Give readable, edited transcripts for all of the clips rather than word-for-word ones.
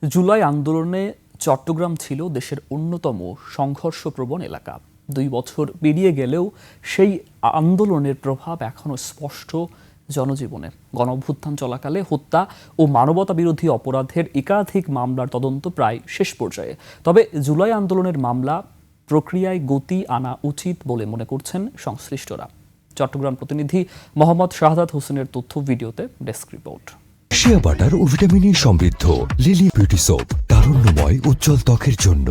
জুলাই আন্দোলনে চট্টগ্রাম ছিল দেশের অন্যতম সংঘর্ষপ্রবণ এলাকা। 2 বছর পেরিয়ে গেলেও সেই আন্দোলনের প্রভাব এখনো স্পষ্ট জনজীবনে। গণঅভ্যুত্থান চলাকালে হত্যা ও মানবতাবিরোধী অপরাধের একাধিক মামলার তদন্ত প্রায় শেষ পর্যায়ে। তবে জুলাই আন্দোলনের মামলা প্রক্রিয়ায় গতি আনা উচিত বলে মনে করছেন সংশ্লিষ্টরা। চট্টগ্রাম প্রতিনিধি মোহাম্মদ শাহাদাত হোসেনের তথ্য ভিডিওতে ডেস্ক রিপোর্ট। শিয়া বাটার ও ভিটামিন সমৃদ্ধ লিলি বিউটি সোপ, তারুণ্যময় উজ্জ্বল ত্বকের জন্য।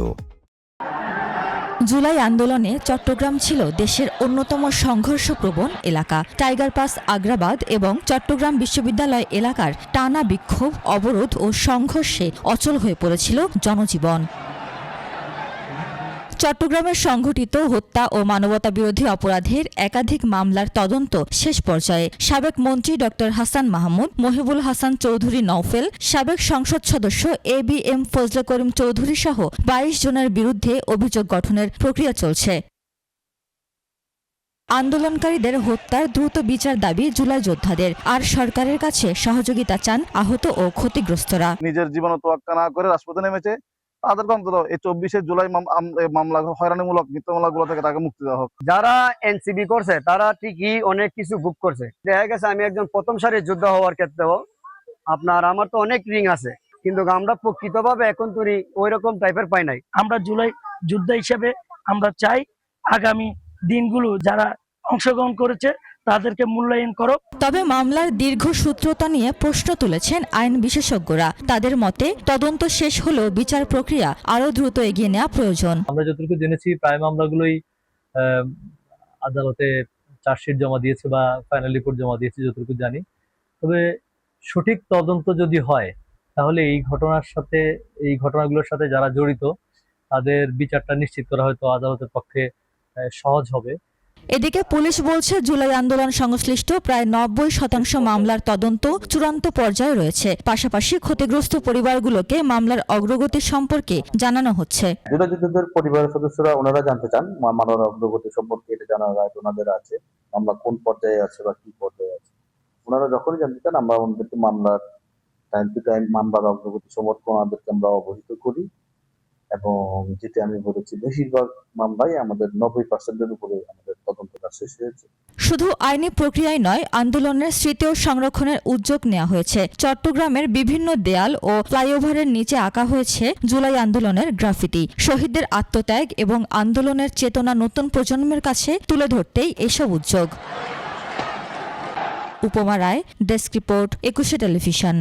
জুলাই আন্দোলনে চট্টগ্রাম ছিল দেশের অন্যতম সংঘর্ষপ্রবণ এলাকা। টাইগার পাস আগ্রাবাদ এবং চট্টগ্রাম বিশ্ববিদ্যালয় এলাকার টানা বিক্ষোভ, অবরোধ ও সংঘর্ষে অচল হয়ে পড়েছিল জনজীবন। চট্টগ্রামের সংঘটিত হত্যা ও মানবতাবিরোধী অপরাধের একাধিক মামলার তদন্ত শেষ পর্যায়ে। সাবেক মন্ত্রী ডক্টর হাসান মাহমুদ, মহিবুল হাসান চৌধুরী নওফেল, সাবেক সংসদ সদস্য ABM ফজলে করিম চৌধুরী সহ 22 জনের বিরুদ্ধে অভিযোগ গঠনের প্রক্রিয়া চলছে। আন্দোলনকারীদের হত্যার দ্রুত বিচার দাবি জুলাই যোদ্ধাদের, আর সরকারের কাছে সহযোগিতা চান আহত ও ক্ষতিগ্রস্তরা। নিজের জীবন তোয়াক্কা না করে রাজপথে নেমেছে, তাদেরকে অন্তত এই 24শে জুলাই মামলা হয়রানিমূলক মিথ্যামূলকগুলো থেকে তাকে মুক্তি দেওয়া হোক। যারা এনসিবি করছে তারা ঠিকই অনেক কিছু বুক করছে। দেখা গেছে আমি একজন প্রথম সারির যোদ্ধা হওয়ার ক্ষেত্রেও আমার তো অনেক রিং আছে, কিন্তু আমরা প্রকৃতভাবে এখন তৈরি ওই রকম টাইপের পাই নাই। আমরা জুলাই যোদ্ধা হিসেবে আমরা চাই আগামী দিনগুলো যারা অংশগ্রহণ করেছে তাদেরকে মূল্যায়ন করো। তবে মামলার দীর্ঘসূত্রতা নিয়ে প্রশ্ন তুলেছেন আইন বিশেষজ্ঞরা। তাদের মতে তদন্ত শেষ হলেও বিচার প্রক্রিয়া আরো দ্রুত এগিয়ে নেওয়া প্রয়োজন। আমরা যতটুকু জেনেছি প্রায় মামলাগুলোই আদালতে চার্জশিট জমা দিয়েছে বা ফাইনাল রিপোর্ট জমা দিয়েছে যতটুকু জানি। তবে সঠিক তদন্ত যদি হয় তাহলে এই ঘটনাগুলোর সাথে যারা জড়িত তাদের বিচারটা নিশ্চিত করা হয়তো আদালতের পক্ষে সহজ হবে। এদিকে পুলিশ বলছে জুলাই আন্দোলন সংশ্লিষ্ট প্রায় 90% মামলার তদন্ত চূড়ান্ত পর্যায়ে রয়েছে। পাশাপাশি ক্ষতিগ্রস্ত পরিবারগুলোকে মামলার অগ্রগতি সম্পর্কে জানানো হচ্ছে। যোদ্ধাদের পরিবারের সদস্যরা ওনারা জানতে চান মামলার অগ্রগতি সম্পর্কে, এটা জানার রাইট ওনাদের আছে। মামলা কোন পর্যায়ে আছে বা কি পর্যায়ে আছে ওনারা যখনই জানতে চান আমরা ওনাদেরকে মামলার টাইম টু টাইম মামলার অগ্রগতি সম্পর্কে ওনাদেরকে আমরা অবহিত করি। এবং যেটা আমি বলেছি বেশিরভাগ মামলাই আমাদের 90%-এর উপরে আমাদের তদন্তটা শেষ হয়েছে। শুধু আইনি প্রক্রিয়ায় নয়, আন্দোলনের স্মৃতিও সংরক্ষণের উদ্যোগ নেওয়া হয়েছে। চট্টগ্রামের বিভিন্ন দেয়াল ও ফ্লাইওভারের নিচে আঁকা হয়েছে জুলাই আন্দোলনের গ্রাফিতি। শহীদদের আত্মত্যাগ এবং আন্দোলনের চেতনা নতুন প্রজন্মের কাছে তুলে ধরতেই এসব উদ্যোগ। উপমা রায়, ডেস্ক রিপোর্ট, 21শে টেলিভিশন।